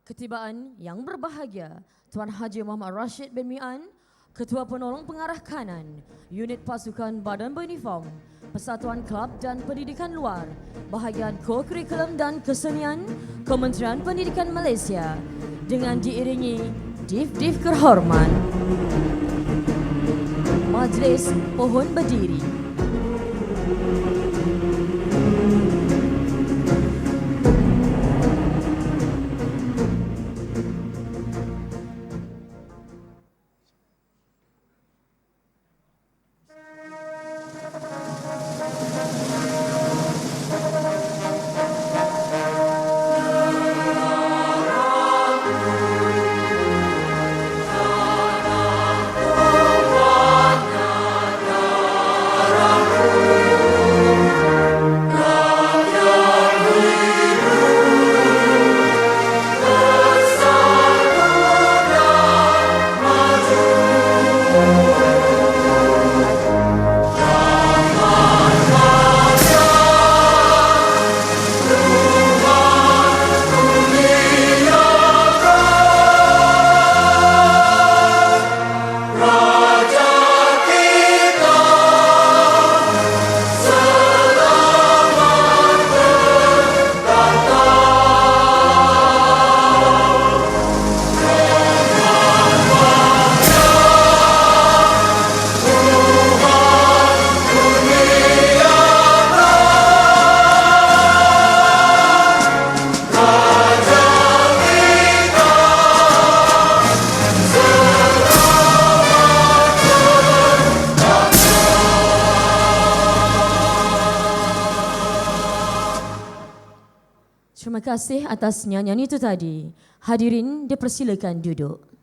Ketibaan yang berbahagia Tuan Haji Muhammad Rashid bin Mian, Ketua Penolong Pengarah Kanan, Unit Pasukan Badan Beruniform, Persatuan Kelab dan Pendidikan Luar, Bahagian Co-Kurikulum dan Kesenian, Kementerian Pendidikan Malaysia, dengan diiringi Div-Div Kehormat. Majlis Pohon Berdiri. Terima kasih atas nyanyian itu tadi. Hadirin dipersilakan duduk.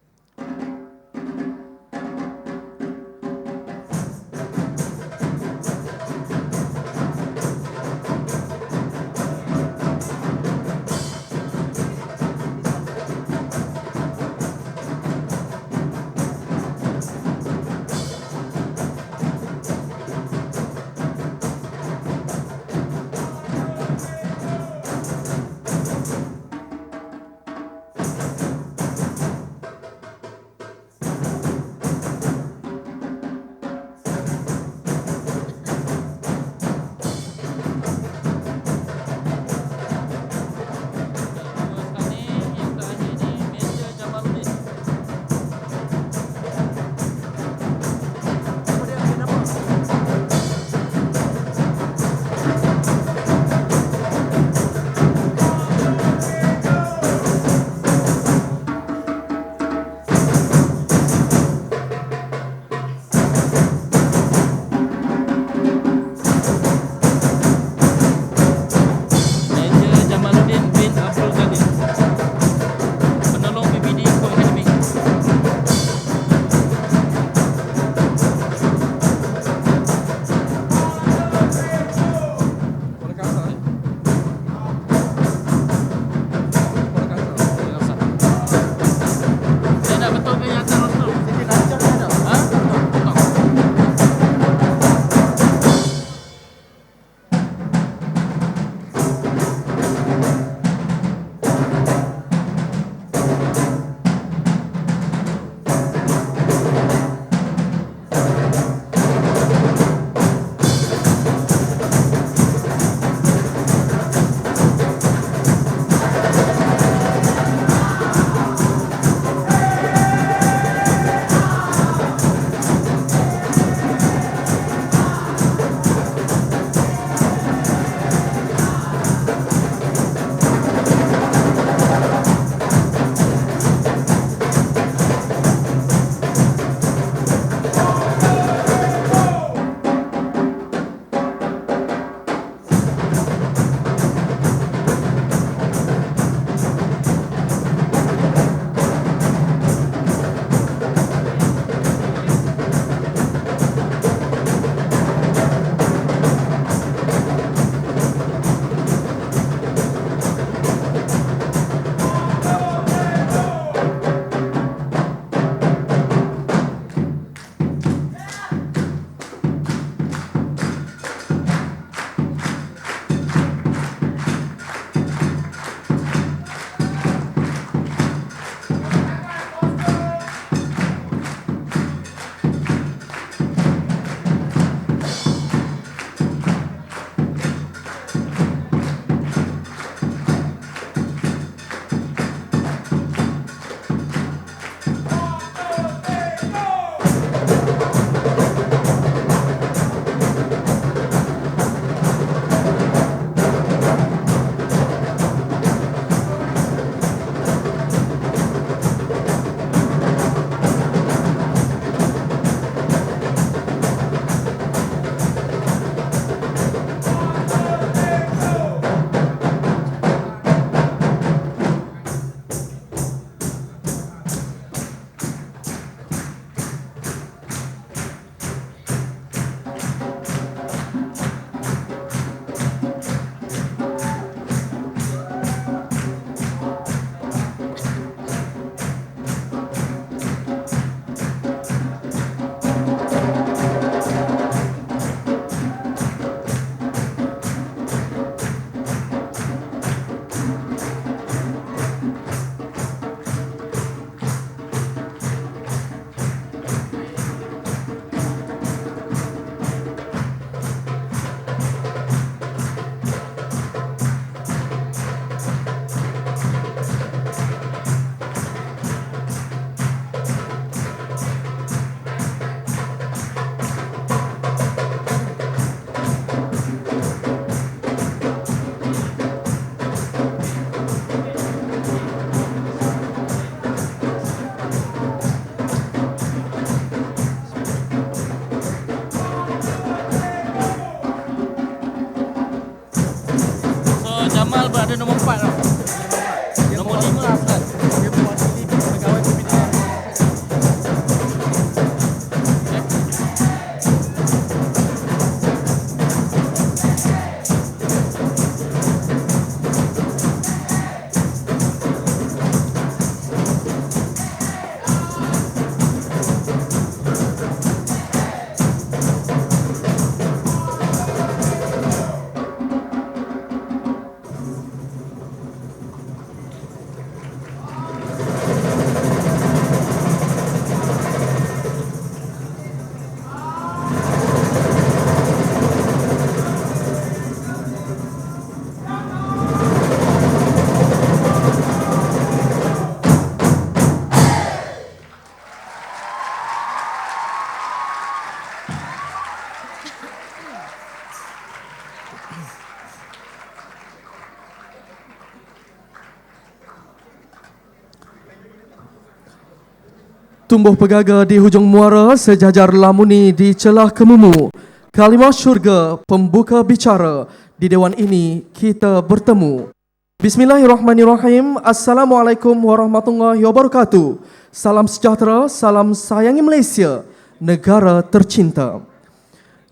Tumbuh pegaga di hujung muara, sejajar lamuni di celah kemumu. Kalimah syurga, pembuka bicara, di dewan ini kita bertemu. Bismillahirrahmanirrahim. Assalamualaikum warahmatullahi wabarakatuh. Salam sejahtera, salam sayangi Malaysia, negara tercinta.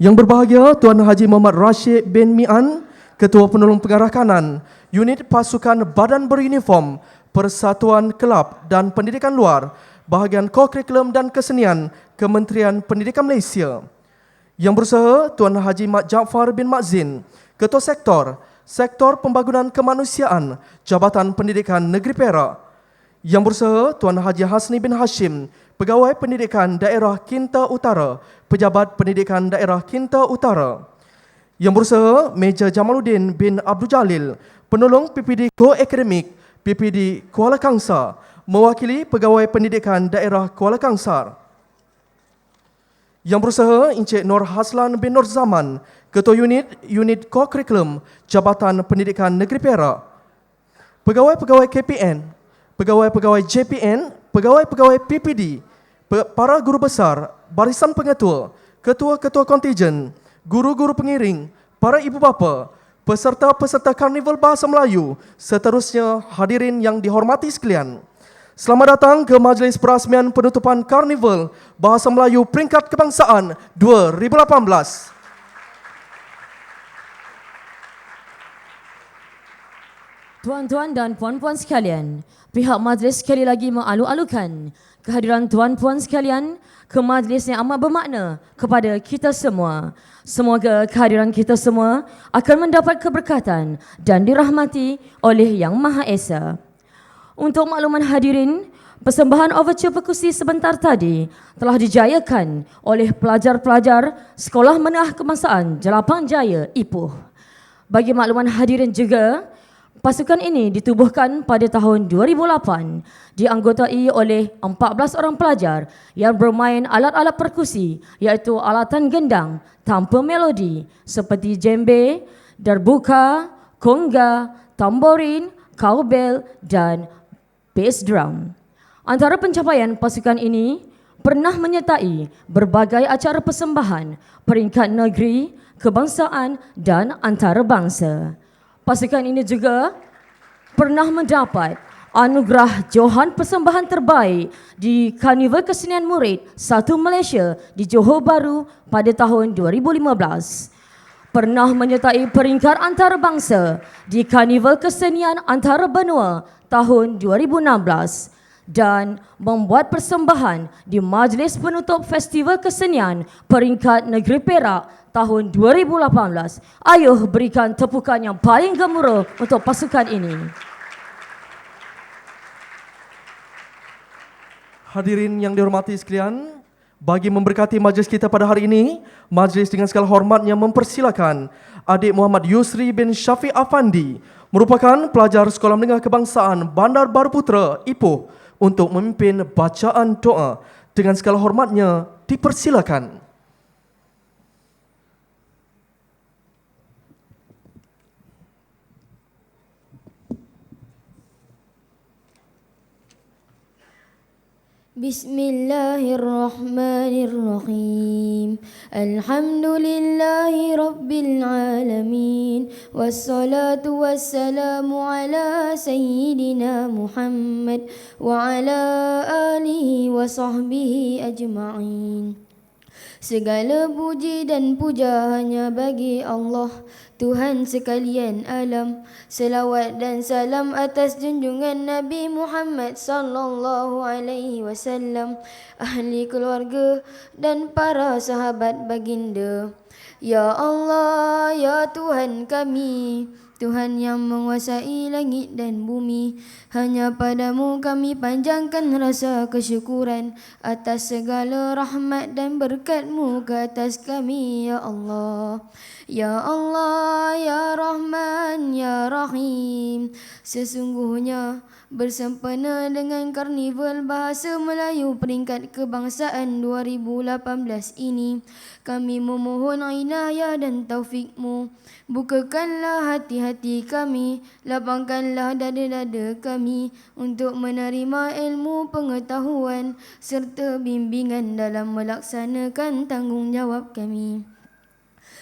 Yang berbahagia Tuan Haji Muhammad Rashid bin Mian, Ketua Penolong Pengarah Kanan, Unit Pasukan Badan Beruniform, Persatuan Kelab dan Pendidikan Luar, Bahagian Kurikulum dan Kesenian, Kementerian Pendidikan Malaysia. Yang berusaha Tuan Haji Mat Jaafar bin Mak Zin, Ketua Sektor Pembangunan Kemanusiaan, Jabatan Pendidikan Negeri Perak. Yang berusaha Tuan Haji Hasni bin Hashim, Pegawai Pendidikan Daerah Kinta Utara, Pejabat Pendidikan Daerah Kinta Utara. Yang berusaha Major Jamaluddin bin Abdul Jalil, Penolong PPD Ko-Akademik, PPD Kuala Kangsar, mewakili Pegawai Pendidikan Daerah Kuala Kangsar. Yang berusaha Encik Nur Haslan bin Nur Zaman, Ketua Unit Kurikulum, Jabatan Pendidikan Negeri Perak. Pegawai-pegawai KPN, pegawai-pegawai JPN, pegawai-pegawai PPD, para guru besar, barisan pengetua, ketua-ketua kontijen, guru-guru pengiring, para ibu bapa, peserta-peserta Karnival Bahasa Melayu, seterusnya hadirin yang dihormati sekalian. Selamat datang ke majlis perasmian penutupan Karnival Bahasa Melayu Peringkat Kebangsaan 2018. Tuan-tuan dan puan-puan sekalian, pihak majlis sekali lagi mengalu-alukan kehadiran tuan-puan sekalian ke majlis yang amat bermakna kepada kita semua. Semoga kehadiran kita semua akan mendapat keberkatan dan dirahmati oleh Yang Maha Esa. Untuk makluman hadirin, persembahan overture perkusi sebentar tadi telah dijayakan oleh pelajar-pelajar Sekolah Menengah Kebangsaan Jelapang Jaya, Ipoh. Bagi makluman hadirin juga, pasukan ini ditubuhkan pada tahun 2008, dianggotai oleh 14 orang pelajar yang bermain alat-alat perkusi, iaitu alatan gendang tanpa melodi seperti djembe, darbuka, konga, tamborin, cowbell dan bass drum. Antara pencapaian pasukan ini pernah menyertai berbagai acara persembahan peringkat negeri, kebangsaan dan antarabangsa. Pasukan ini juga pernah mendapat anugerah Johan Persembahan Terbaik di Karnival Kesenian Murid 1 Malaysia di Johor Bahru pada tahun 2015. Pernah menyertai peringkat antarabangsa di Karnival Kesenian Antarabenua tahun 2016 dan membuat persembahan di Majlis Penutup Festival Kesenian Peringkat Negeri Perak tahun 2018. Ayuh berikan tepukan yang paling gemuruh untuk pasukan ini. Hadirin yang dihormati sekalian, bagi memberkati majlis kita pada hari ini, majlis dengan segala hormatnya mempersilakan Adik Muhammad Yusri bin Syafiq Afandi, merupakan pelajar Sekolah Menengah Kebangsaan Bandar Baru Putra, Ipoh, untuk memimpin bacaan doa. Dengan segala hormatnya, dipersilakan. Bismillahirrahmanirrahim. Alhamdulillahi Rabbil Alamin. Wassalatu wassalamu ala Sayyidina Muhammad wa ala alihi wa sahbihi ajma'in. Segala puji dan puja hanya bagi Allah, Tuhan sekalian alam. Selawat dan salam atas junjungan Nabi Muhammad sallallahu alaihi wasallam, ahli keluarga dan para sahabat baginda. Ya Allah, ya Tuhan kami, Tuhan yang menguasai langit dan bumi, hanya padamu kami panjangkan rasa kesyukuran atas segala rahmat dan berkat-Mu ke atas kami, ya Allah. Ya Allah, ya Rahman, ya Rahim. Sesungguhnya bersempena dengan Karnival Bahasa Melayu Peringkat Kebangsaan 2018 ini, kami memohon inayah dan taufik-Mu. Bukakanlah hati-hati hati kami, lapangkanlah dada-dada kami untuk menerima ilmu pengetahuan serta bimbingan dalam melaksanakan tanggungjawab kami.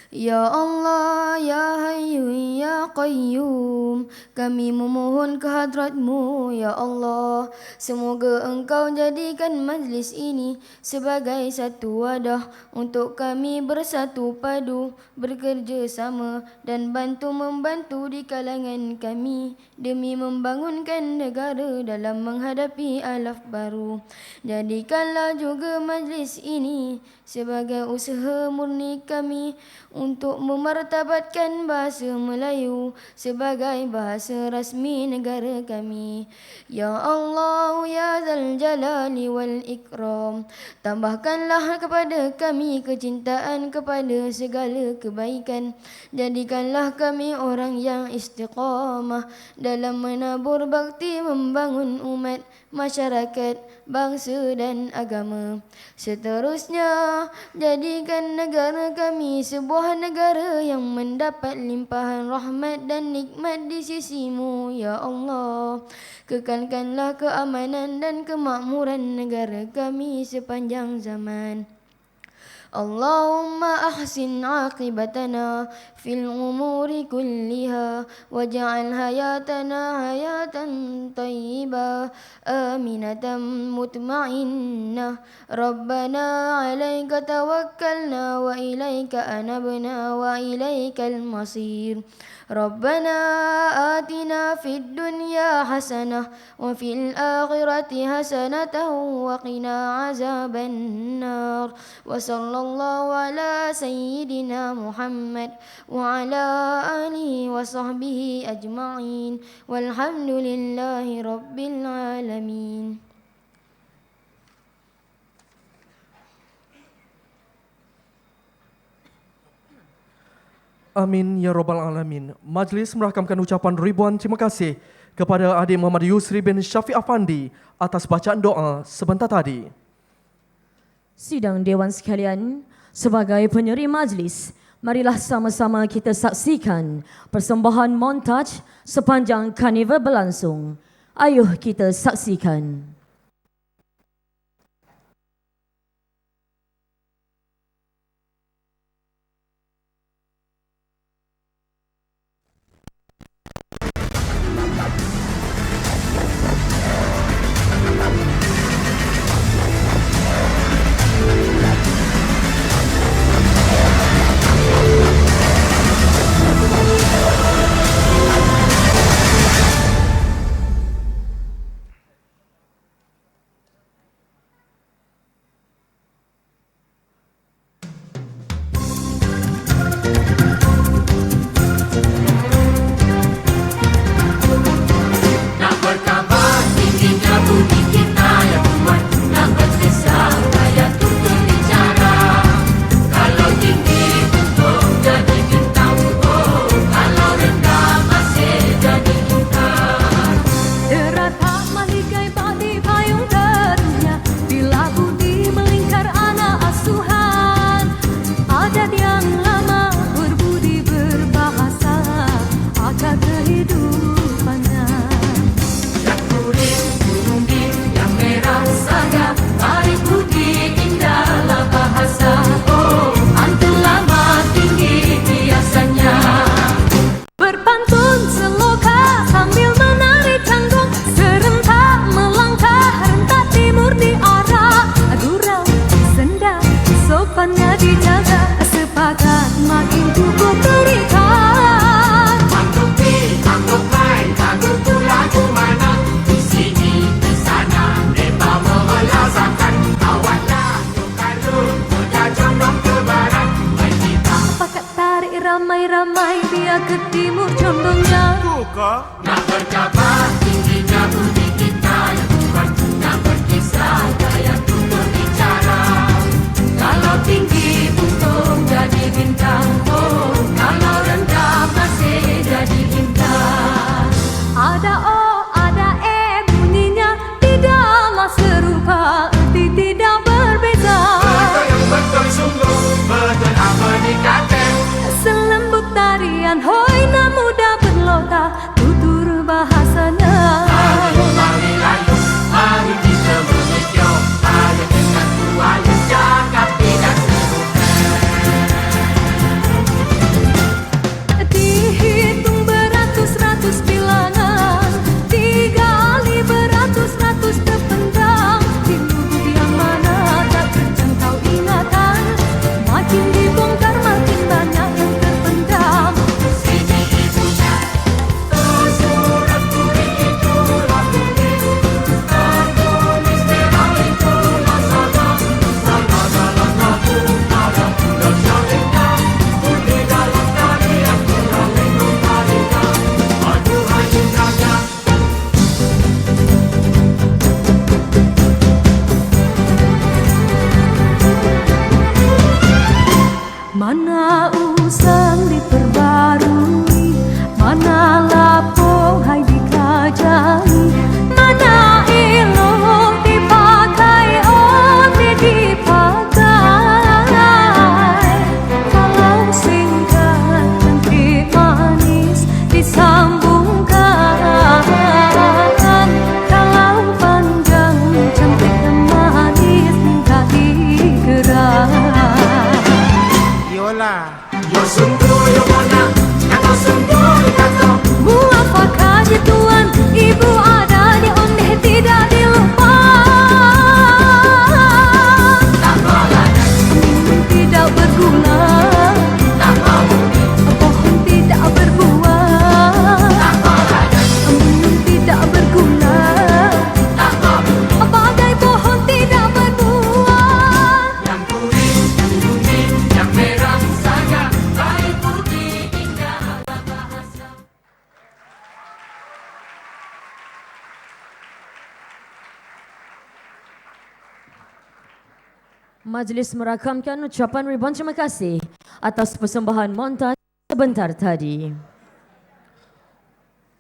Ya Allah, Ya Hayyu, Ya Qayyum, kami memohon kehadrat-Mu, Ya Allah. Semoga Engkau jadikan majlis ini sebagai satu wadah untuk kami bersatu padu, bekerja sama dan bantu-membantu di kalangan kami demi membangunkan negara dalam menghadapi alaf baru. Jadikanlah juga majlis ini sebagai usaha murni kami untuk memartabatkan bahasa Melayu sebagai bahasa rasmi negara kami. Ya Allah, Ya Zal Jalali wal Ikram, tambahkanlah kepada kami kecintaan kepada segala kebaikan. Jadikanlah kami orang yang istiqamah dalam menabur bakti membangun umat, masyarakat, bangsa dan agama. Seterusnya, jadikan negara kami sebuah negara yang mendapat limpahan rahmat dan nikmat di sisi-Mu, Ya Allah. Kekalkanlah keamanan dan kemakmuran negara kami sepanjang zaman. Allahumma ahsin aqibatana fil umuri kulliha waj'al hayatana hayatan tayyibah aminatan mutma'innah. Rabbana 'alaika tawakkalna wa ilaika anabna wa ilaikal masir. Rabbana atina fid dunya hasanah wa fil akhirati hasanah wa qina azaban nar. Wa sallallahu ala sayyidina Muhammad wa ala alihi wa sahbihi ajma'in walhamdulillahi rabbil alamin. Amin ya Rabbal Alamin. Majlis merakamkan ucapan ribuan terima kasih kepada Adik Muhammad Yusri bin Syafiq Afandi atas bacaan doa sebentar tadi. Sidang Dewan sekalian, sebagai penyeri majlis, marilah sama-sama kita saksikan persembahan montaj sepanjang karnival berlangsung. Ayuh kita saksikan. Ramai-ramai dia ke timur condongnya. Nak berkabar tingginya budi kita yang kuat, nak berkisah gaya tutur bicara. Kalau tinggi untung jadi bintang, oh kalau rendah masih jadi bintang. Ada O, ada E bunyinya tidaklah serupa, erti tidak berbeza. Betul yang betul sungguh, betul apa dikata. Selembut tarian hoi nak muda berlalu. sungguh Yomona, kata sungguh kata. Muafakat ya Tuhan, Ibu ada di ondeh tidak dilupa. Tidak berguna, pohon tidak berbuah. Tidak berguna, bagai pohon tidak berbuah. Yang kuning, yang merah saja, baik putih indah ala bahasa. Majlis merakamkan ucapan ribuan terima kasih atas persembahan montaj sebentar tadi.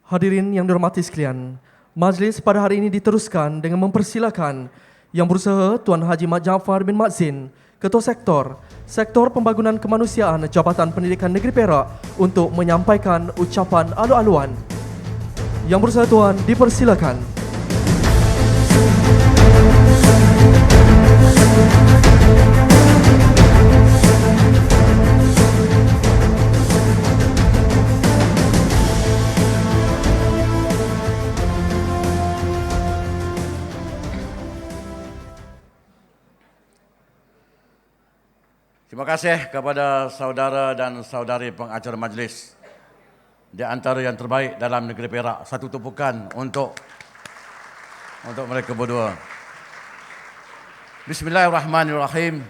Hadirin yang dihormati sekalian, majlis pada hari ini diteruskan dengan mempersilakan Yang Berusaha Tuan Haji Mat Jaafar bin Mat Zin, Ketua Sektor Pembangunan Kemanusiaan Jabatan Pendidikan Negeri Perak untuk menyampaikan ucapan alu-aluan. Yang Berusaha Tuan dipersilakan. Terima kasih kepada saudara dan saudari pengacara majlis di antara yang terbaik dalam negeri Perak. Satu tumpukan untuk mereka berdua. Bismillahirrahmanirrahim.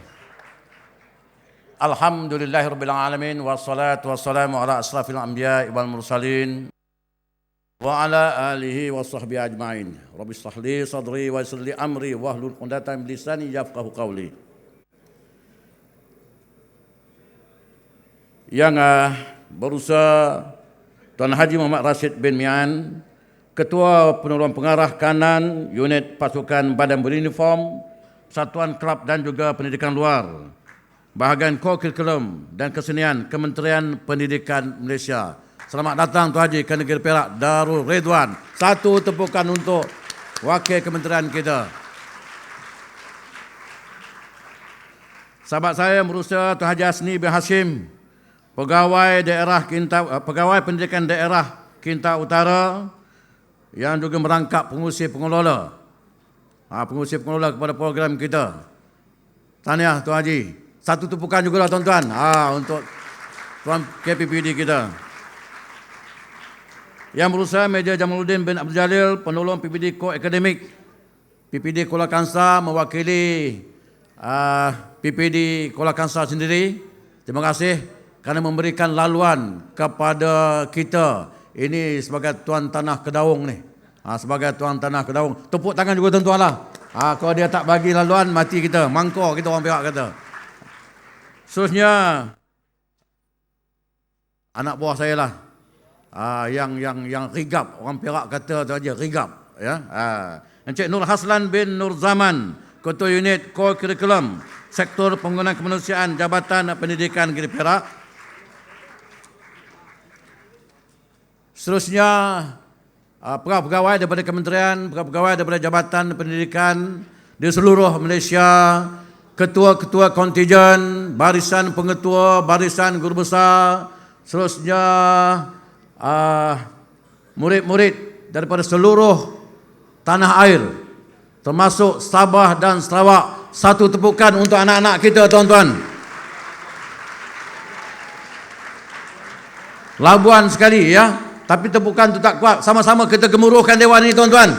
Alhamdulillahirabbil alamin wassalatu wassalamu ala asrafil anbiya'i wal mursalin wa ala alihi washabbihi ajmain. Rabbi shrah li sadri wa yassir li amri wahlul 'uqdatam min lisani yafqahu qawli. Yang berusaha Tuan Haji Muhammad Rashid bin Mian, Ketua Penolong Pengarah Kanan Unit Pasukan Badan Beruniform, Satuan Kelab dan juga Pendidikan Luar, Bahagian Kurikulum dan Kesenian Kementerian Pendidikan Malaysia. Selamat datang Tuan Haji ke negeri Perak Darul Ridwan. Satu tepukan untuk wakil kementerian kita. Sahabat saya yang berusaha Tuan Haji Hasni bin Hashim, Pegawai Pendidikan Daerah Kinta Utara yang juga merangkap pengurusi pengelola kepada program kita. Tahniah Tuan Haji. Satu tepukan juga tuan-tuan untuk Tuan KPPD kita. Yang berusaha Major Jamaluddin bin Abdul Jalil, penolong PPD Ko Akademik PPD Kuala Kangsar, mewakili PPD Kuala Kangsar sendiri. Terima kasih kerana memberikan laluan kepada kita. Ini sebagai Tuan Tanah Kedaung ni. Sebagai Tuan Tanah Kedaung. Tepuk tangan juga tuan-tuan lah. Kalau dia tak bagi laluan, mati kita. Mangkor kita orang Perak kata. Seterusnya, anak buah saya lah. Yang rigap. Orang Perak kata tu aja, rigap. Ya? Encik Nur Haslan bin Nur Zaman, Ketua Unit Kurikulum, Sektor Pembangunan Kemanusiaan Jabatan Pendidikan Negeri Perak. Seterusnya, pegawai daripada kementerian, pegawai daripada Jabatan Pendidikan di seluruh Malaysia, ketua-ketua kontijen, barisan pengetua, barisan guru besar, seterusnya murid-murid daripada seluruh tanah air, termasuk Sabah dan Sarawak. Satu tepukan untuk anak-anak kita, tuan-tuan. Labuan sekali ya. Tapi tepukan itu tak kuat. Sama-sama kita gemuruhkan dewan ini, tuan-tuan.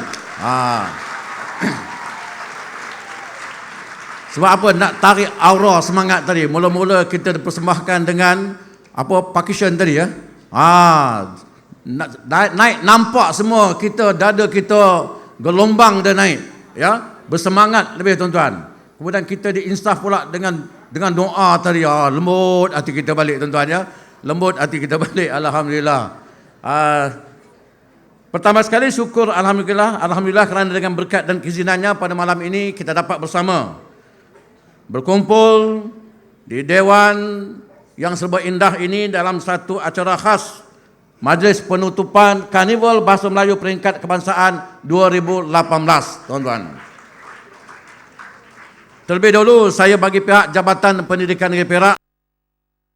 Sebab apa? Nak tarik aura semangat tadi. Mula-mula kita dipersembahkan dengan percussion tadi ya. Naik nampak semua kita, dada kita gelombang dah naik ya. Bersemangat lebih, tuan-tuan. Kemudian kita diinsaf pula dengan doa tadi. Lembut hati kita balik, tuan-tuan ya. Lembut hati kita balik. Alhamdulillah. Pertama sekali syukur Alhamdulillah kerana dengan berkat dan keizinannya pada malam ini kita dapat bersama berkumpul di Dewan yang serba indah ini dalam satu acara khas Majlis Penutupan Karnival Bahasa Melayu Peringkat Kebangsaan 2018, tuan-tuan. Terlebih dahulu saya bagi pihak Jabatan Pendidikan Negeri Perak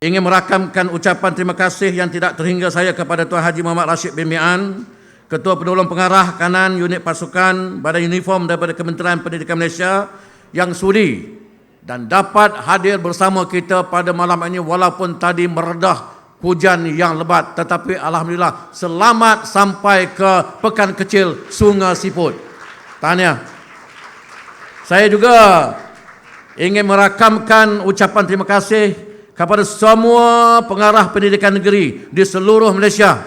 ingin merakamkan ucapan terima kasih yang tidak terhingga saya kepada Tuan Haji Muhammad Rashid bin Mian, Ketua Penolong Pengarah Kanan Unit Pasukan Badan Uniform daripada Kementerian Pendidikan Malaysia yang sudi dan dapat hadir bersama kita pada malam ini walaupun tadi meredah hujan yang lebat, tetapi alhamdulillah selamat sampai ke Pekan Kecil Sungai Siput. Tahniah. Saya juga ingin merakamkan ucapan terima kasih kepada semua pengarah pendidikan negeri di seluruh Malaysia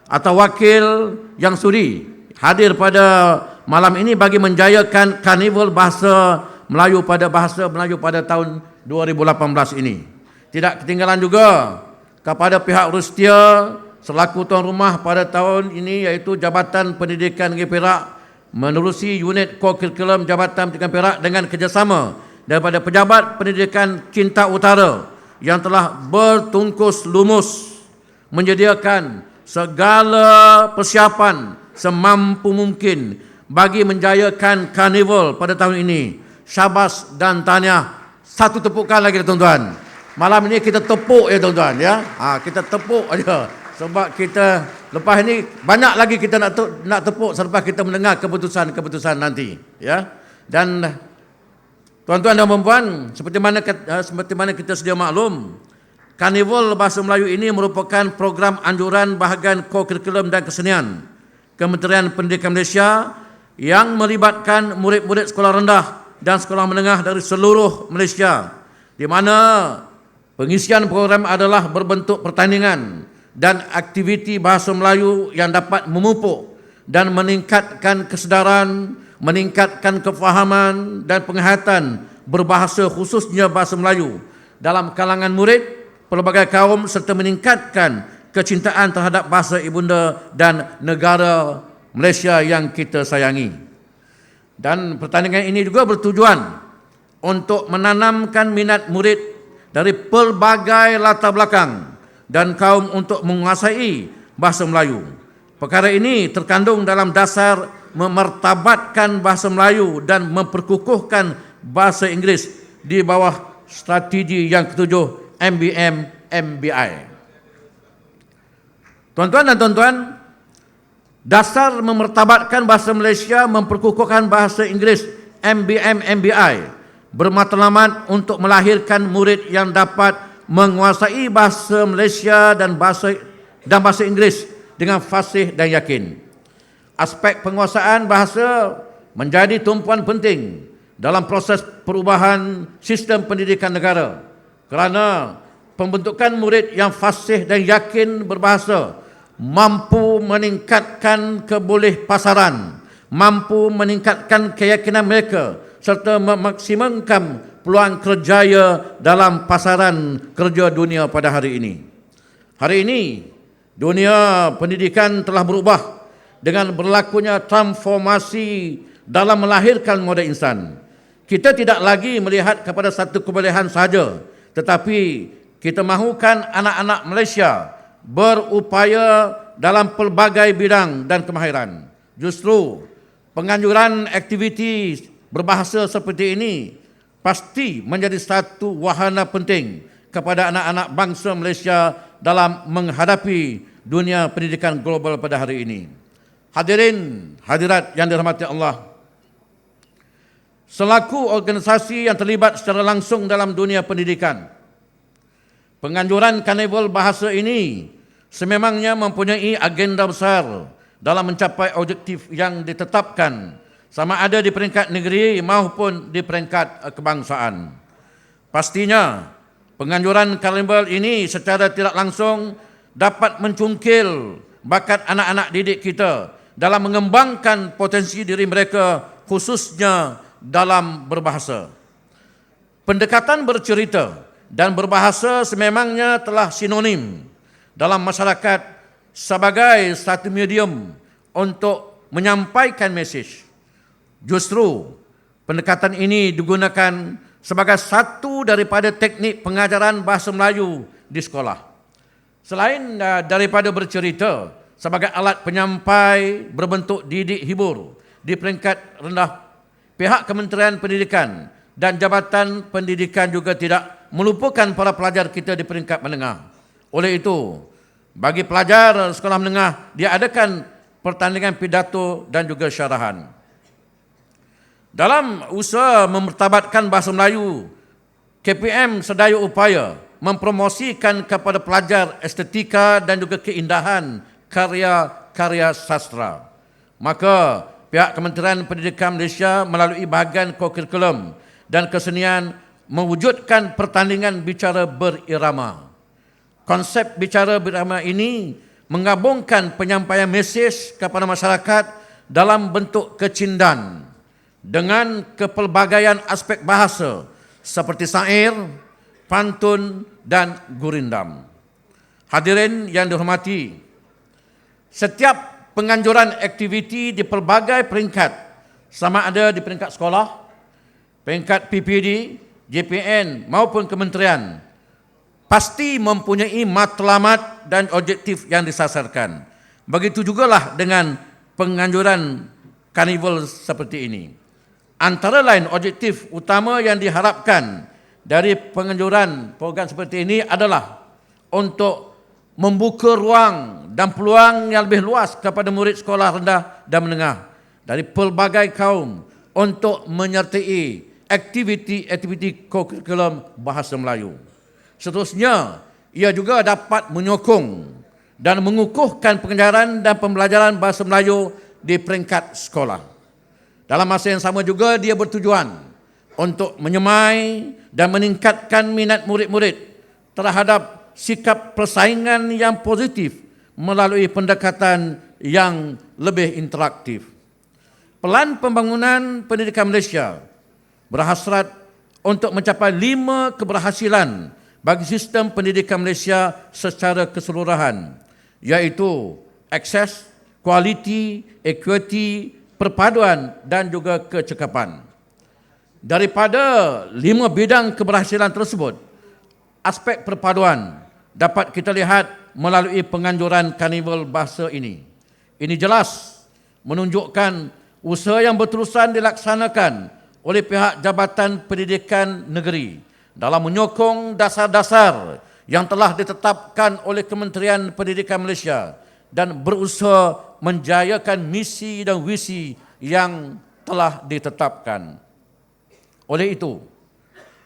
atau wakil yang sudi hadir pada malam ini bagi menjayakan Karnival Bahasa Melayu pada tahun 2018 ini. Tidak ketinggalan juga kepada pihak Rustia selaku tuan rumah pada tahun ini, iaitu Jabatan Pendidikan Negeri Perak menerusi unit core curriculum Jabatan Pendidikan Perak dengan kerjasama daripada pejabat pendidikan Cinta Utara yang telah bertungkus lumus menyediakan segala persiapan semampu mungkin bagi menjayakan Karnival pada tahun ini. Syabas dan tahniah. Satu tepukan lagi tuan-tuan. Malam ini kita tepuk ya tuan-tuan ya. Kita tepuk aja sebab kita lepas ini banyak lagi kita nak tepuk selepas kita mendengar keputusan-keputusan nanti ya. Dan tuan-tuan dan puan-puan, seperti mana kita sedia maklum, Karnival Bahasa Melayu ini merupakan program anjuran bahagian core curriculum dan kesenian Kementerian Pendidikan Malaysia yang melibatkan murid-murid sekolah rendah dan sekolah menengah dari seluruh Malaysia, di mana pengisian program adalah berbentuk pertandingan dan aktiviti bahasa Melayu yang dapat memupuk dan meningkatkan kesedaran, meningkatkan kefahaman dan penghayatan berbahasa khususnya bahasa Melayu dalam kalangan murid pelbagai kaum serta meningkatkan kecintaan terhadap bahasa ibunda dan negara Malaysia yang kita sayangi. Dan pertandingan ini juga bertujuan untuk menanamkan minat murid dari pelbagai latar belakang dan kaum untuk menguasai bahasa Melayu. Perkara ini terkandung dalam dasar memertabatkan bahasa Melayu dan memperkukuhkan bahasa Inggeris di bawah strategi yang ketujuh MBM-MBI. Tuan-tuan dan tuan-tuan, dasar memertabatkan bahasa Malaysia memperkukuhkan bahasa Inggeris MBM-MBI bermatlamat untuk melahirkan murid yang dapat menguasai bahasa Malaysia dan bahasa Inggeris dengan fasih dan yakin. Aspek penguasaan bahasa menjadi tumpuan penting dalam proses perubahan sistem pendidikan negara kerana pembentukan murid yang fasih dan yakin berbahasa mampu meningkatkan kebolehpasaran, mampu meningkatkan keyakinan mereka serta memaksimumkan peluang kerjaya dalam pasaran kerja dunia pada hari ini. Hari ini, dunia pendidikan telah berubah dengan berlakunya transformasi dalam melahirkan model insan. Kita tidak lagi melihat kepada satu kebolehan sahaja, tetapi kita mahukan anak-anak Malaysia berupaya dalam pelbagai bidang dan kemahiran. Justru penganjuran aktiviti berbahasa seperti ini pasti menjadi satu wahana penting kepada anak-anak bangsa Malaysia dalam menghadapi dunia pendidikan global pada hari ini. Hadirin, hadirat yang dirahmati Allah, selaku organisasi yang terlibat secara langsung dalam dunia pendidikan, penganjuran Karnival Bahasa ini sememangnya mempunyai agenda besar dalam mencapai objektif yang ditetapkan, sama ada di peringkat negeri maupun di peringkat kebangsaan. Pastinya, penganjuran Karnival ini secara tidak langsung dapat mencungkil bakat anak-anak didik kita dalam mengembangkan potensi diri mereka khususnya dalam berbahasa. Pendekatan bercerita dan berbahasa sememangnya telah sinonim dalam masyarakat sebagai satu medium untuk menyampaikan mesej. Justru pendekatan ini digunakan sebagai satu daripada teknik pengajaran bahasa Melayu di sekolah. Selain daripada bercerita sebagai alat penyampai berbentuk didik hibur di peringkat rendah, pihak Kementerian Pendidikan dan Jabatan Pendidikan juga tidak melupakan para pelajar kita di peringkat menengah. Oleh itu, bagi pelajar sekolah menengah, dia adakan pertandingan pidato dan juga syarahan. Dalam usaha memertabatkan bahasa Melayu, KPM sedaya upaya mempromosikan kepada pelajar estetika dan juga keindahan karya-karya sastra. Maka pihak Kementerian Pendidikan Malaysia melalui bahagian kurikulum dan kesenian mewujudkan pertandingan bicara berirama. Konsep bicara berirama ini menggabungkan penyampaian mesej kepada masyarakat dalam bentuk kecindan dengan kepelbagaian aspek bahasa seperti syair, pantun dan gurindam. Hadirin yang dihormati, setiap penganjuran aktiviti di pelbagai peringkat, sama ada di peringkat sekolah, peringkat PPD, JPN maupun kementerian, pasti mempunyai matlamat dan objektif yang disasarkan. Begitu jugalah dengan penganjuran karnival seperti ini. Antara lain objektif utama yang diharapkan dari penganjuran program seperti ini adalah untuk membuka ruang dan peluang yang lebih luas kepada murid sekolah rendah dan menengah dari pelbagai kaum untuk menyertai aktiviti-aktiviti kurikulum bahasa Melayu. Seterusnya, ia juga dapat menyokong dan mengukuhkan pengajaran dan pembelajaran bahasa Melayu di peringkat sekolah. Dalam masa yang sama juga dia bertujuan untuk menyemai dan meningkatkan minat murid-murid terhadap sikap persaingan yang positif melalui pendekatan yang lebih interaktif. Pelan pembangunan pendidikan Malaysia berhasrat untuk mencapai 5 keberhasilan bagi sistem pendidikan Malaysia secara keseluruhan, iaitu akses, kualiti, equity, perpaduan dan juga kecekapan. Daripada 5 bidang keberhasilan tersebut, aspek perpaduan dapat kita lihat melalui penganjuran karnival bahasa ini. Ini jelas menunjukkan usaha yang berterusan dilaksanakan oleh pihak Jabatan Pendidikan Negeri dalam menyokong dasar-dasar yang telah ditetapkan oleh Kementerian Pendidikan Malaysia dan berusaha menjayakan misi dan visi yang telah ditetapkan. Oleh itu,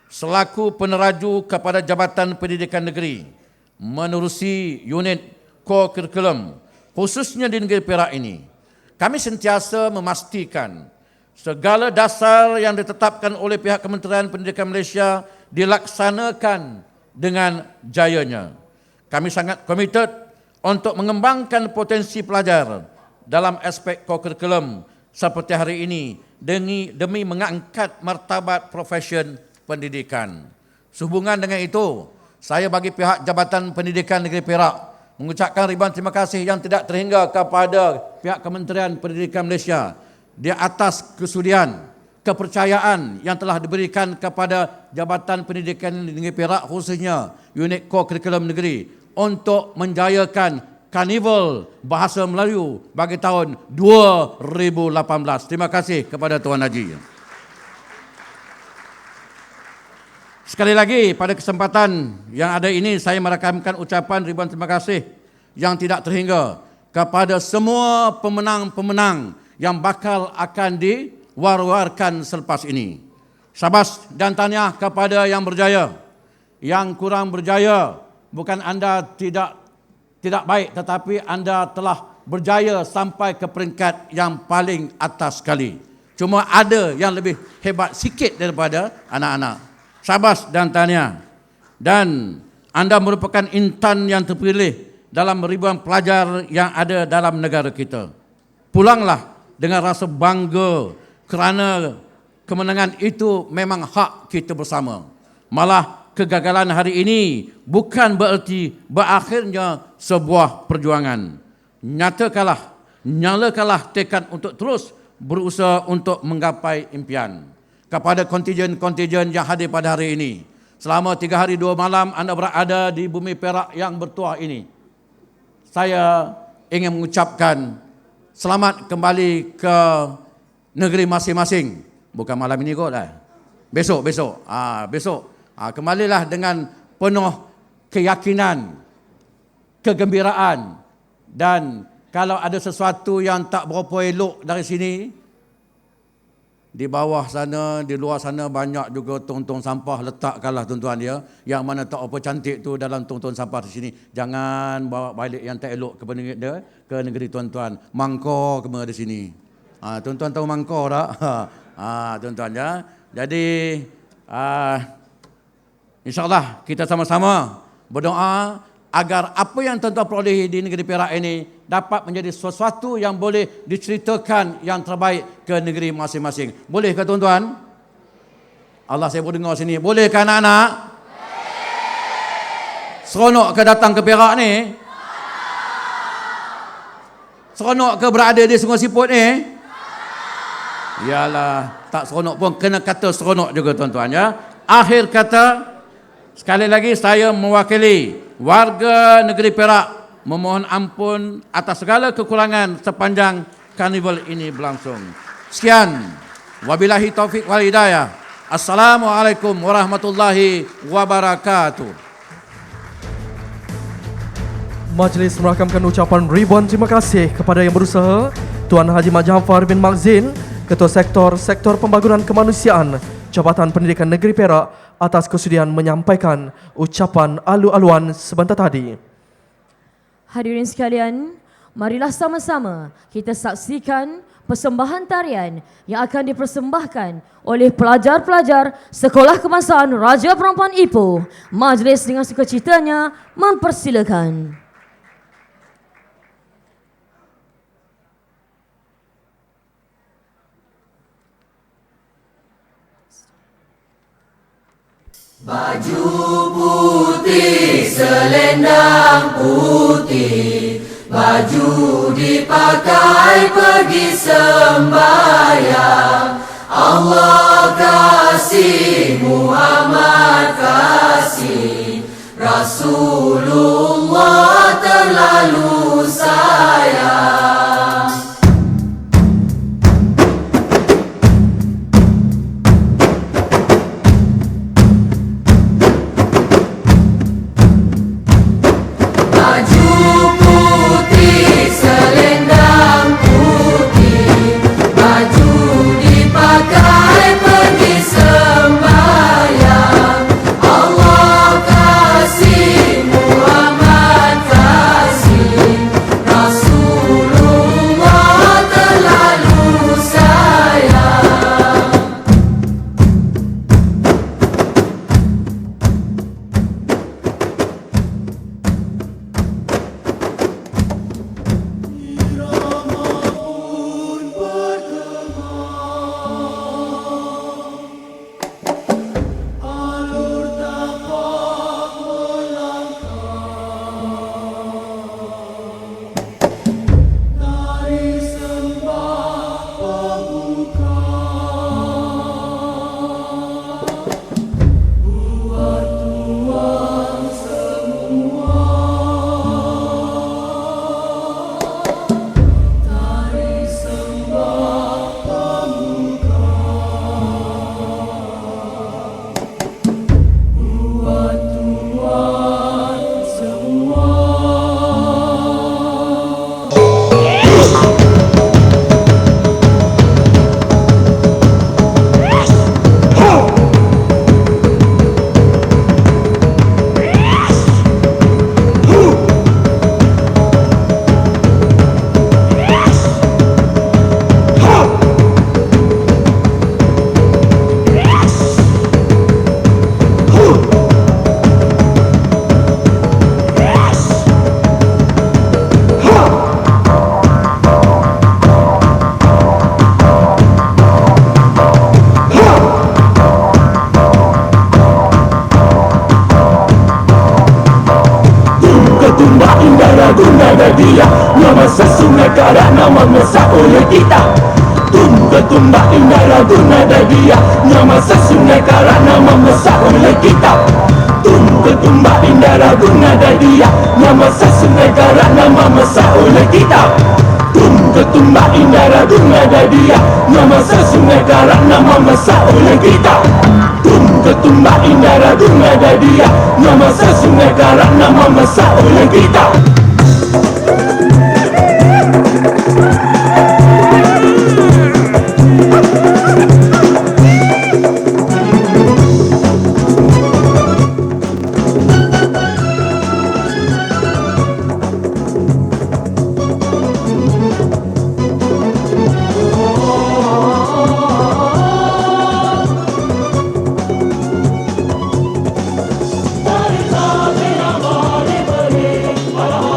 selaku peneraju kepada Jabatan Pendidikan Negeri menerusi unit core curriculum khususnya di negeri Perak ini, kami sentiasa memastikan segala dasar yang ditetapkan oleh pihak Kementerian Pendidikan Malaysia dilaksanakan dengan jayanya. Kami sangat komited untuk mengembangkan potensi pelajar dalam aspek kurikulum seperti hari ini demi mengangkat martabat profesion pendidikan. Sehubungan dengan itu, saya bagi pihak Jabatan Pendidikan Negeri Perak mengucapkan ribuan terima kasih yang tidak terhingga kepada pihak Kementerian Pendidikan Malaysia di atas kesudian, kepercayaan yang telah diberikan kepada Jabatan Pendidikan Negeri Perak khususnya unit core kurikulum negeri untuk menjayakan karnival bahasa Melayu bagi tahun 2018. Terima kasih kepada Tuan Haji. Sekali lagi pada kesempatan yang ada ini saya merakamkan ucapan ribuan terima kasih yang tidak terhingga kepada semua pemenang-pemenang yang bakal akan diwar-warkan selepas ini. Syabas dan tahniah kepada yang berjaya. Yang kurang berjaya, bukan anda tidak baik, tetapi anda telah berjaya sampai ke peringkat yang paling atas sekali. Cuma ada yang lebih hebat sikit daripada anak-anak. Syabas dan tahniah. Dan anda merupakan intan yang terpilih dalam ribuan pelajar yang ada dalam negara kita. Pulanglah dengan rasa bangga kerana kemenangan itu memang hak kita bersama. Malah kegagalan hari ini bukan bererti berakhirnya sebuah perjuangan. Nyalakanlah tekad untuk terus berusaha untuk menggapai impian. Kepada kontijen-kontijen yang hadir pada hari ini, selama 3 hari 2 malam anda berada di bumi Perak yang bertuah ini, saya ingin mengucapkan selamat kembali ke negeri masing-masing. Bukan malam ini kot, besok. Besok Kembalilah dengan penuh keyakinan, kegembiraan, dan kalau ada sesuatu yang tak berapa elok dari sini, di bawah sana, di luar sana banyak juga tong-tong sampah, letakkanlah tuan-tuan ya. Yang mana tak apa cantik tu dalam tong-tong sampah di sini. Jangan bawa balik yang tak elok ke negeri tuan-tuan. Mangkor kena di sini. Tuan-tuan tahu mangkor tak? Tuan-tuan ya. Jadi insya-Allah kita sama-sama berdoa agar apa yang tuan-tuan perolehi di negeri Perak ini dapat menjadi sesuatu yang boleh diceritakan yang terbaik ke negeri masing-masing. Boleh ke tuan-tuan? Allah, saya boleh dengar sini. Boleh ke anak-anak? Seronok ke datang ke Perak ni? Seronok ke berada di Sungai Siput ni? Yalah, tak seronok pun kena kata seronok juga tuan-tuan ya. Akhir kata, sekali lagi saya mewakili warga negeri Perak memohon ampun atas segala kekurangan sepanjang karnival ini berlangsung. Sekian. Wabillahi taufik wal hidayah. Assalamualaikum warahmatullahi wabarakatuh. Majlis merakamkan ucapan ribuan terima kasih kepada yang berusaha, Tuan Haji Mat Jaafar bin Mak Zain, Ketua Sektor Pembangunan Kemanusiaan Jabatan Pendidikan Negeri Perak atas kesudian menyampaikan ucapan alu-aluan sebentar tadi. Hadirin sekalian, marilah sama-sama kita saksikan persembahan tarian yang akan dipersembahkan oleh pelajar-pelajar Sekolah Kebangsaan Raja Perempuan Ipoh. Majlis dengan sukacitanya mempersilakan. Baju putih, selendang putih, baju dipakai pergi sembahyang. Allah kasih, Muhammad kasih, Rasulullah terlalu sayang. nama mesra oleh kita. Tumba indah lagu nada dia, nama sesungai karena nama mesra oleh kita. Tumba indah lagu nada dia, nama sesungai karena nama mesra oleh kita. Ketumba indah ragung ada dia, nama sesungai karak nama masak oleh kita. Ketumba indah ragung ada dia, nama sesungai karak nama masak oleh kita. Para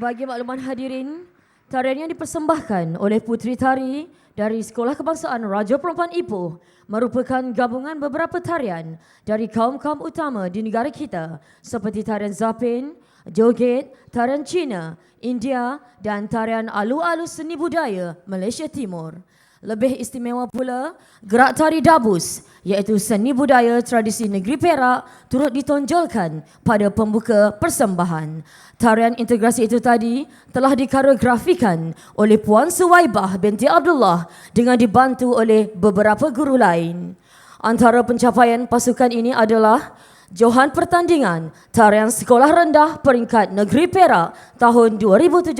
Bagi makluman hadirin, tarian yang dipersembahkan oleh puteri tari dari Sekolah Kebangsaan Raja Perempuan Ipoh merupakan gabungan beberapa tarian dari kaum-kaum utama di negara kita seperti tarian Zapin, joget, tarian Cina, India dan tarian alu-alu seni budaya Malaysia Timur. Lebih istimewa pula, gerak tari dabus iaitu seni budaya tradisi negeri Perak turut ditonjolkan pada pembuka persembahan. Tarian integrasi itu tadi telah dikoreografikan oleh Puan Suwaibah binti Abdullah dengan dibantu oleh beberapa guru lain. Antara pencapaian pasukan ini adalah Johan Pertandingan Tarian Sekolah Rendah Peringkat Negeri Perak tahun 2017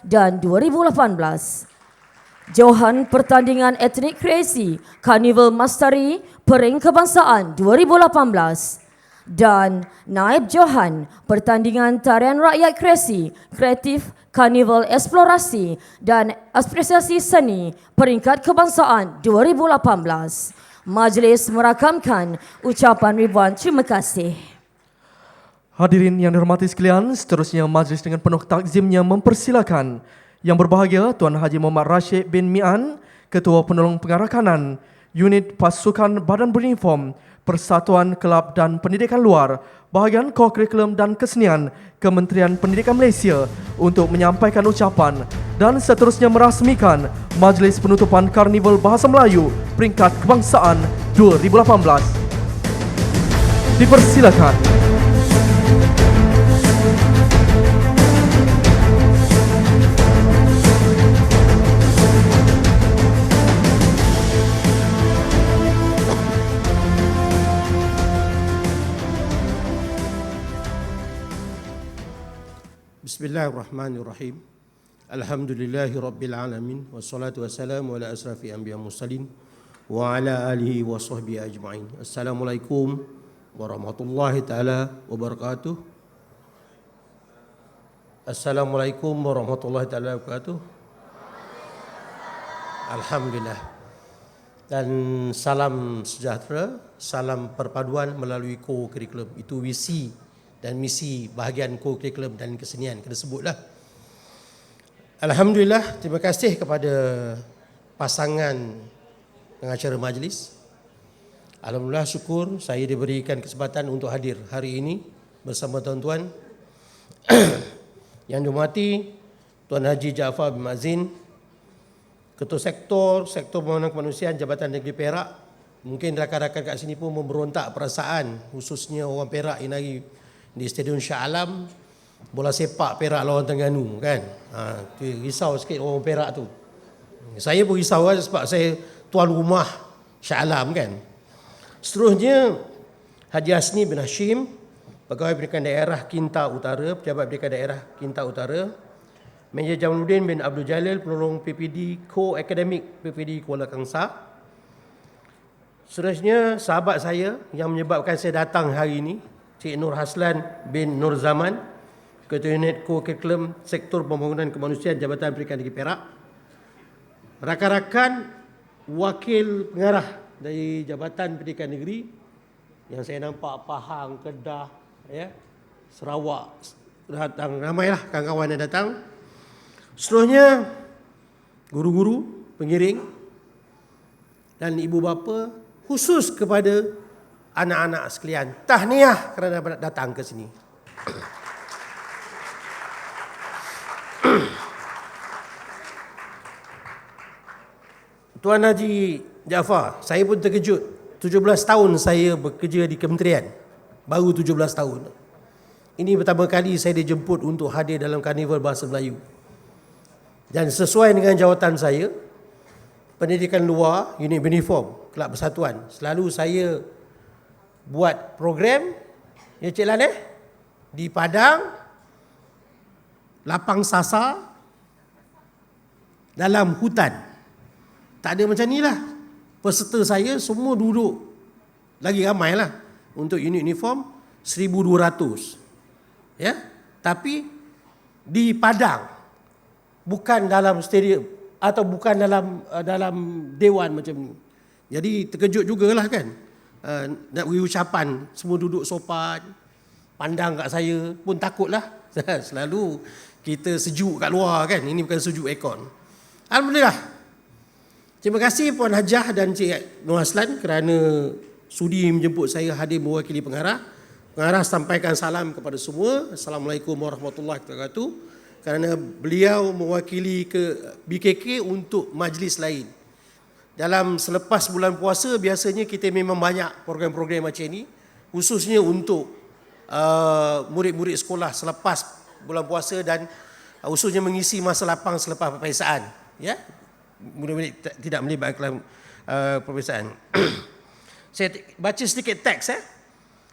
dan 2018. Johan Pertandingan Etnik Kreasi Karnival Mastari Pering Kebangsaan 2018 dan Naib Johan Pertandingan Tarian Rakyat Kreasi Kreatif Karnival Eksplorasi dan Apresiasi Seni Peringkat Kebangsaan 2018. Majlis merakamkan ucapan ribuan terima kasih. Hadirin yang dihormati sekalian, seterusnya majlis dengan penuh takzimnya mempersilakan Yang berbahagia Tuan Haji Muhammad Rashid bin Mian, Ketua Penolong Pengarah Kanan, Unit Pasukan Badan Beruniform, Persatuan Kelab dan Pendidikan Luar, Bahagian Kurikulum dan Kesenian, Kementerian Pendidikan Malaysia untuk menyampaikan ucapan dan seterusnya merasmikan Majlis Penutupan Karnival Bahasa Melayu Peringkat Kebangsaan 2018. Dipersilakan. Bismillahirrahmanirrahim. Alhamdulillahi rabbil alamin wassalatu wassalamu ala asrafi anbiya mursalin wa ala alihi wa sahbihi ajma'in. Assalamualaikum warahmatullahi taala wabarakatuh. Assalamualaikum warahmatullahi taala wabarakatuh. Alhamdulillah. Dan salam sejahtera, salam perpaduan melalui kurikulum. Itu visi dan misi bahagian kurikulum dan kesenian kena sebutlah. Alhamdulillah, terima kasih kepada pasangan pengacara majlis. Alhamdulillah, syukur saya diberikan kesempatan untuk hadir hari ini bersama tuan-tuan. Yang dihormati Tuan Haji Jaafar bin Mazin, Ketua Sektor Pembangunan Kemanusiaan Jabatan Negeri Perak. Mungkin rakan-rakan kat sini pun memberontak perasaan, khususnya orang Perak yang hari di Stadium Shah Alam, bola sepak Perak lawan Terengganu kan. Risau sikit orang Perak tu. Saya pun risau kan sebab saya tuan rumah Shah Alam kan. Seterusnya Haji Hasni bin Hashim, Pegawai Pendidikan Daerah Kinta Utara, Pejabat Pendidikan Daerah Kinta Utara. Major Jamaluddin bin Abdul Jalil, Penolong PPD Co-Akademik PPD Kuala Kangsar. Seterusnya sahabat saya yang menyebabkan saya datang hari ini, Cik Nur Haslan bin Nur Zaman, Ketua Unit Kurikulum Sektor Pembangunan Kemanusiaan Jabatan Pendidikan Negeri Perak. Rakan-rakan wakil pengarah dari Jabatan Pendidikan Negeri yang saya nampak Pahang, Kedah, ya, Sarawak datang, ramailah kawan-kawan yang datang. Seterusnya guru-guru, pengiring dan ibu bapa, khusus kepada anak-anak sekalian, tahniah kerana datang ke sini. Tuan Haji Jaafar, saya pun terkejut. 17 tahun saya bekerja di kementerian. Baru 17 tahun. Ini pertama kali saya dijemput untuk hadir dalam Karnival Bahasa Melayu. Dan sesuai dengan jawatan saya, pendidikan luar, unit uniform, Kelab Persatuan, selalu saya buat program, ya Cik Lan di Padang, lapang sasar, dalam hutan. Tak ada macam ni lah. Peserta saya semua duduk, lagi ramai lah, untuk unit uniform 1,200. Ya, tapi di Padang, bukan dalam stadium atau bukan dalam dewan macam ni. Jadi terkejut jugalah kan. Nak beri ucapan, semua duduk sopan, pandang kat saya pun takutlah. Selalu kita sejuk kat luar kan. Ini bukan sejuk aircon. Alhamdulillah. Terima kasih Puan Hajah dan Cik Nur Aslan kerana sudi menjemput saya hadir mewakili pengarah. Pengarah sampaikan salam kepada semua. Assalamualaikum warahmatullahi wabarakatuh. Kerana beliau mewakili ke BKK untuk majlis lain. Dalam selepas bulan puasa biasanya kita memang banyak program-program macam ini, khususnya untuk murid-murid sekolah selepas bulan puasa dan khususnya mengisi masa lapang selepas peperiksaan. Ya, murid-murid tidak melibatkan peperiksaan. Saya baca sedikit teks.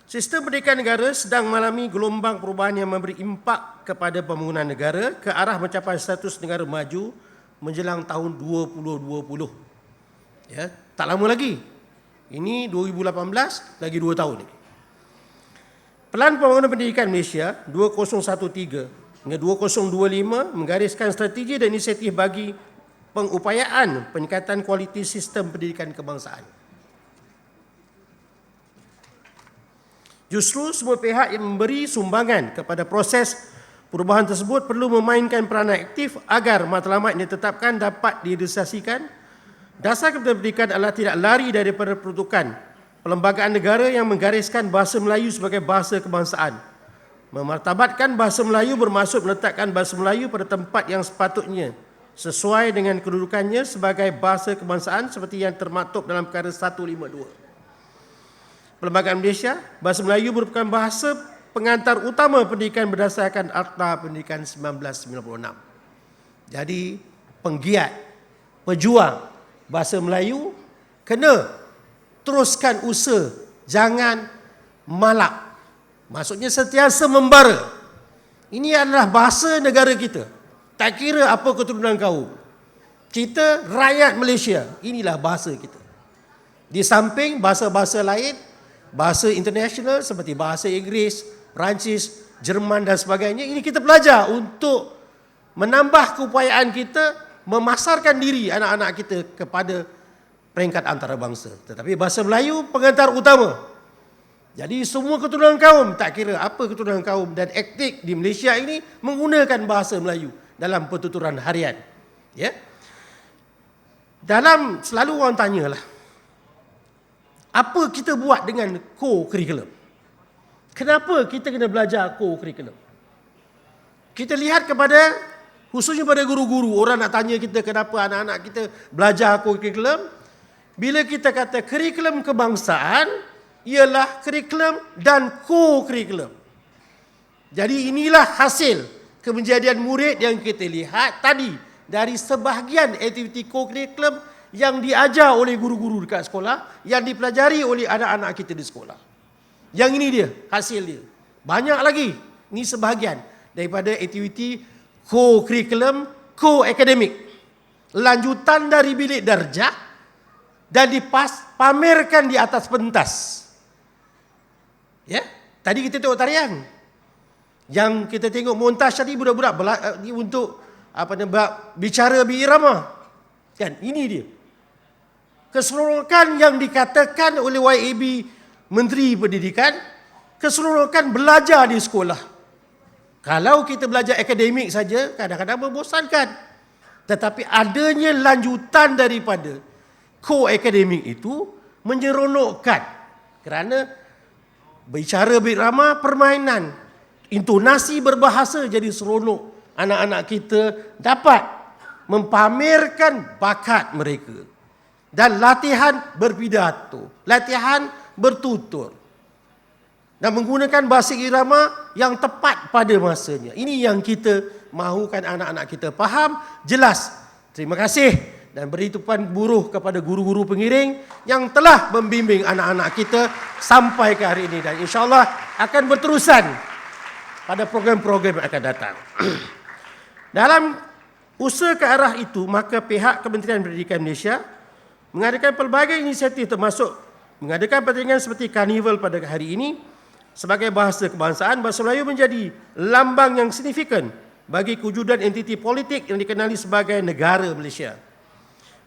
Sistem pendidikan negara sedang mengalami gelombang perubahan yang memberi impak kepada pembangunan negara ke arah mencapai status negara maju menjelang tahun 2020. Ya, tak lama lagi. Ini 2018, lagi 2 tahun ini. Pelan Pembangunan Pendidikan Malaysia 2013 hingga 2025 menggariskan strategi dan inisiatif bagi pengupayaan peningkatan kualiti sistem pendidikan kebangsaan. Justru semua pihak yang memberi sumbangan kepada proses perubahan tersebut perlu memainkan peranan aktif agar matlamat yang ditetapkan dapat direalisasikan. Dasar Kementerian Pendidikan adalah tidak lari daripada peruntukan perlembagaan negara yang menggariskan bahasa Melayu sebagai bahasa kebangsaan. Memartabatkan bahasa Melayu bermaksud meletakkan bahasa Melayu pada tempat yang sepatutnya sesuai dengan kedudukannya sebagai bahasa kebangsaan seperti yang termaktub dalam perkara 152. Perlembagaan Malaysia, bahasa Melayu merupakan bahasa pengantar utama pendidikan berdasarkan Akta Pendidikan 1996. Jadi, penggiat, pejuang bahasa Melayu kena teruskan usaha, jangan malap. Maksudnya sentiasa membara. Ini adalah bahasa negara kita. Tak kira apa keturunan kau. Kita rakyat Malaysia, inilah bahasa kita. Di samping bahasa-bahasa lain, bahasa internasional seperti bahasa Inggeris, Perancis, Jerman dan sebagainya, ini kita belajar untuk menambah keupayaan kita memasarkan diri anak-anak kita kepada peringkat antarabangsa. Tetapi bahasa Melayu pengantar utama. Jadi semua keturunan kaum, tak kira apa keturunan kaum dan etnik di Malaysia ini menggunakan bahasa Melayu dalam pertuturan harian. Ya. Dalam selalu orang tanyalah, apa kita buat dengan co-curriculum? Kenapa kita kena belajar co-curriculum? Kita lihat kepada, khususnya pada guru-guru, orang nak tanya kita kenapa anak-anak kita belajar co-curriculum. Bila kita kata kurikulum kebangsaan, ialah kurikulum dan co-curriculum. Jadi inilah hasil kejadian murid yang kita lihat tadi dari sebahagian aktiviti co-curriculum yang diajar oleh guru-guru dekat sekolah, yang dipelajari oleh anak-anak kita di sekolah. Yang ini dia, hasil dia. Banyak lagi, ini sebahagian daripada aktiviti co-curriculum, co-akademik. Lanjutan dari bilik darjah dan dipamerkan di atas pentas. Ya, tadi kita tengok tarian. Yang kita tengok montaj tadi budak-budak untuk bicara biirama. Kan, ini dia. Keseluruhan yang dikatakan oleh YAB Menteri Pendidikan, keseluruhan belajar di sekolah. Kalau kita belajar akademik saja, kadang-kadang membosankan. Tetapi adanya lanjutan daripada co-akademik itu menyeronokkan. Kerana bicara birama permainan, intonasi berbahasa jadi seronok. Anak-anak kita dapat mempamerkan bakat mereka. Dan latihan berpidato, latihan bertutur. Dan menggunakan bahasa irama yang tepat pada masanya. Ini yang kita mahukan anak-anak kita faham, jelas. Terima kasih dan beri tupan buruh kepada guru-guru pengiring yang telah membimbing anak-anak kita sampai ke hari ini. Dan insyaAllah akan berterusan pada program-program yang akan datang. Dalam usaha ke arah itu, maka pihak Kementerian Pendidikan Malaysia mengadakan pelbagai inisiatif termasuk mengadakan pertandingan seperti karnival pada hari ini. Sebagai bahasa kebangsaan, bahasa Melayu menjadi lambang yang signifikan bagi kewujudan entiti politik yang dikenali sebagai negara Malaysia.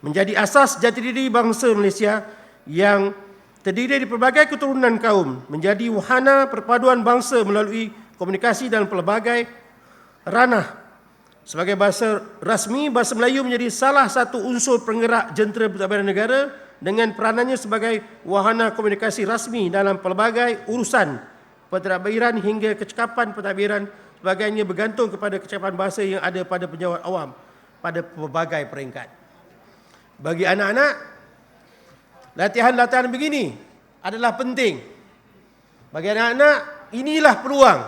Menjadi asas jati diri bangsa Malaysia yang terdiri dari pelbagai keturunan kaum, menjadi wahana perpaduan bangsa melalui komunikasi dan pelbagai ranah Sebagai bahasa rasmi, bahasa Melayu menjadi salah satu unsur penggerak jentera pentadbiran negara dengan peranannya sebagai wahana komunikasi rasmi dalam pelbagai urusan pentadbiran hingga kecakapan pentadbiran sebagainya bergantung kepada kecakapan bahasa yang ada pada penjawat awam pada pelbagai peringkat. Bagi anak-anak, latihan-latihan begini adalah penting. Bagi anak-anak, inilah peluang.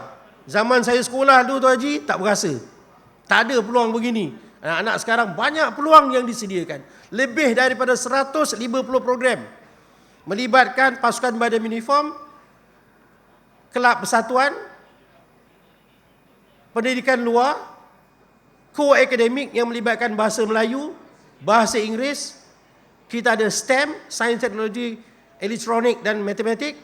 Zaman saya sekolah dulu Tuan Haji, tak berasa. Tak ada peluang begini. Anak-anak sekarang banyak peluang yang disediakan. Lebih daripada 150 program. Melibatkan pasukan badan uniform, kelab persatuan, pendidikan luar, core akademik yang melibatkan bahasa Melayu, bahasa Inggeris, kita ada STEM, sains, teknologi, elektronik dan matematik,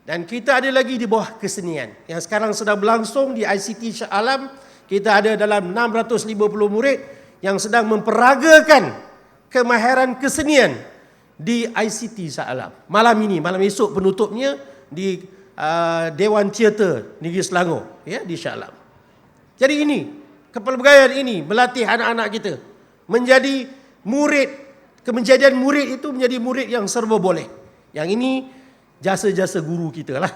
dan kita ada lagi di bawah kesenian yang sekarang sedang berlangsung di ICT Shah Alam. Kita ada dalam 650 murid yang sedang memperagakan kemahiran kesenian di ICT Shah Alam. Malam ini, malam esok penutupnya di Dewan Teater Negeri Selangor, ya, di Shah Alam. Jadi ini, kepelbagaian ini melatih anak-anak kita menjadi murid. Kemenjadian murid itu menjadi murid yang serba boleh. Yang ini jasa-jasa guru kita lah.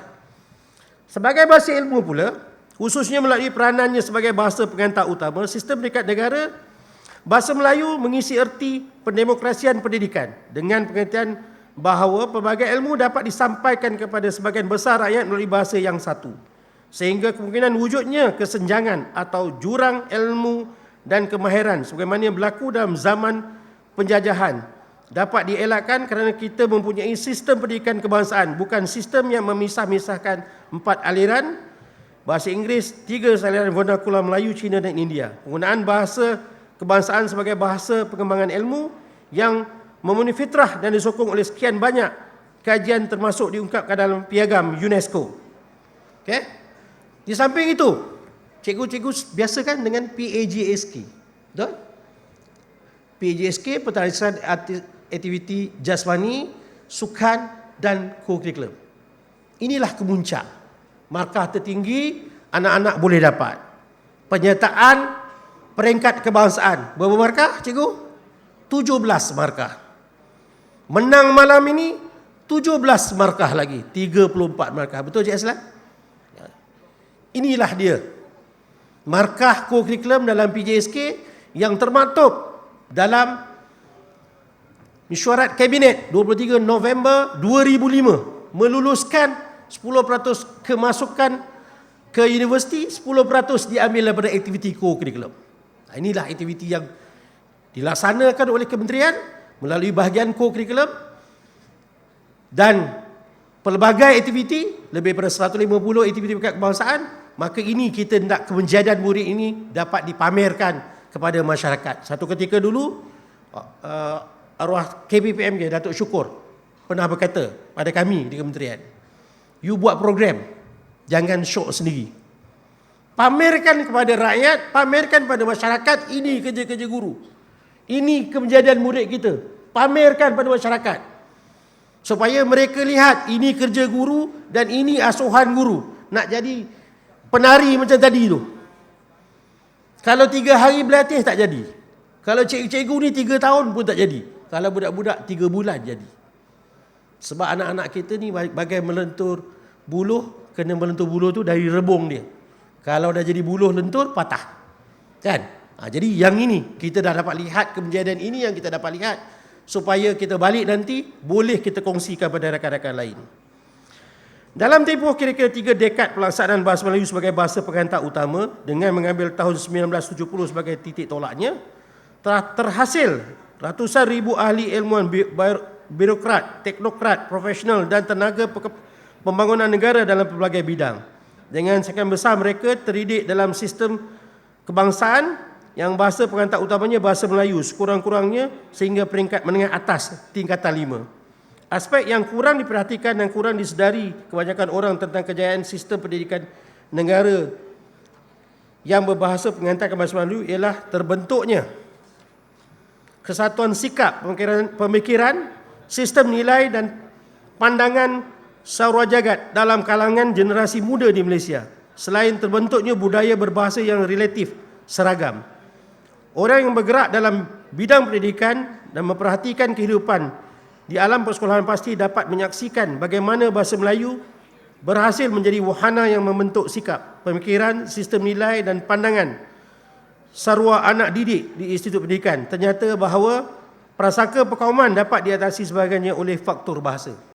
Sebagai bahasa ilmu pula, khususnya melalui peranannya sebagai bahasa pengantar utama, sistem pendidikan negara, bahasa Melayu mengisi erti pendemokrasian pendidikan dengan pengertian bahawa pelbagai ilmu dapat disampaikan kepada sebahagian besar rakyat melalui bahasa yang satu. Sehingga kemungkinan wujudnya kesenjangan atau jurang ilmu dan kemahiran sebagaimana yang berlaku dalam zaman penjajahan dapat dielakkan kerana kita mempunyai sistem pendidikan kebangsaan, bukan sistem yang memisah-misahkan 4 aliran, bahasa Inggeris, 3 aliran vernakular Melayu, Cina dan India. Penggunaan bahasa kebangsaan sebagai bahasa pengembangan ilmu yang memenuhi fitrah dan disokong oleh sekian banyak kajian termasuk diungkapkan dalam piagam UNESCO. Okey? Di samping itu, cikgu-cikgu biasakan dengan PAJSK. Betul? PAJSK, pentariksan aktiviti jasmani, sukan dan co-curriculum. Inilah kemuncak. Markah tertinggi anak-anak boleh dapat. Penyertaan peringkat kebangsaan. Berapa markah, cikgu? 17 markah. Menang malam ini 17 markah lagi. 34 markah. Betul Cik Aslan? Inilah dia. Markah co-curriculum dalam PJSK yang termaktub dalam mesyuarat Kabinet 23 November 2005 meluluskan 10% kemasukan ke universiti, 10% diambil daripada aktiviti co-curriculum. Inilah aktiviti yang dilaksanakan oleh kementerian melalui bahagian co-curriculum dan pelbagai aktiviti, lebih daripada 150 aktiviti berkat kebangsaan. Maka ini kita nak kemenjadian murid ini dapat dipamerkan kepada masyarakat. Satu ketika dulu arwah KPPM Datuk Syukur pernah berkata pada kami di kementerian, you buat program, jangan syok sendiri. Pamerkan kepada rakyat, pamerkan pada masyarakat, ini kerja-kerja guru. Ini kemenjadian murid kita. Pamerkan pada masyarakat. Supaya mereka lihat, ini kerja guru dan ini asuhan guru. Nak jadi penari macam tadi tu. Kalau 3 hari berlatih tak jadi. Kalau cikgu-cikgu ni 3 tahun pun tak jadi. Kalau budak-budak 3 bulan jadi. Sebab anak-anak kita ni bagai melentur buluh, kena melentur buluh tu dari rebung dia. Kalau dah jadi buluh lentur, patah. Kan? Jadi yang ini, kita dah dapat lihat kejadian ini yang kita dapat lihat. Supaya kita balik nanti, boleh kita kongsikan pada rakan-rakan lain. Dalam tempoh kira-kira 3 dekad pelaksanaan bahasa Melayu sebagai bahasa pengantar utama, dengan mengambil tahun 1970 sebagai titik tolaknya, telah terhasil ratusan ribu ahli ilmuwan, birokrat, teknokrat, profesional dan tenaga pembangunan negara dalam pelbagai bidang. Dengan sekian besar mereka terdidik dalam sistem kebangsaan yang bahasa pengantar utamanya bahasa Melayu sekurang-kurangnya sehingga peringkat menengah atas tingkatan 5. Aspek yang kurang diperhatikan dan kurang disedari kebanyakan orang tentang kejayaan sistem pendidikan negara yang berbahasa pengantar bahasa Melayu ialah terbentuknya kesatuan sikap pemikiran, sistem nilai dan pandangan saurajagat dalam kalangan generasi muda di Malaysia. Selain terbentuknya budaya berbahasa yang relatif seragam. Orang yang bergerak dalam bidang pendidikan dan memperhatikan kehidupan di alam persekolahan pasti dapat menyaksikan bagaimana bahasa Melayu berhasil menjadi wahana yang membentuk sikap, pemikiran, sistem nilai dan pandangan sarua anak didik di institut pendidikan. Ternyata bahawa prasangka perkauman dapat diatasi sebagainya oleh faktor bahasa.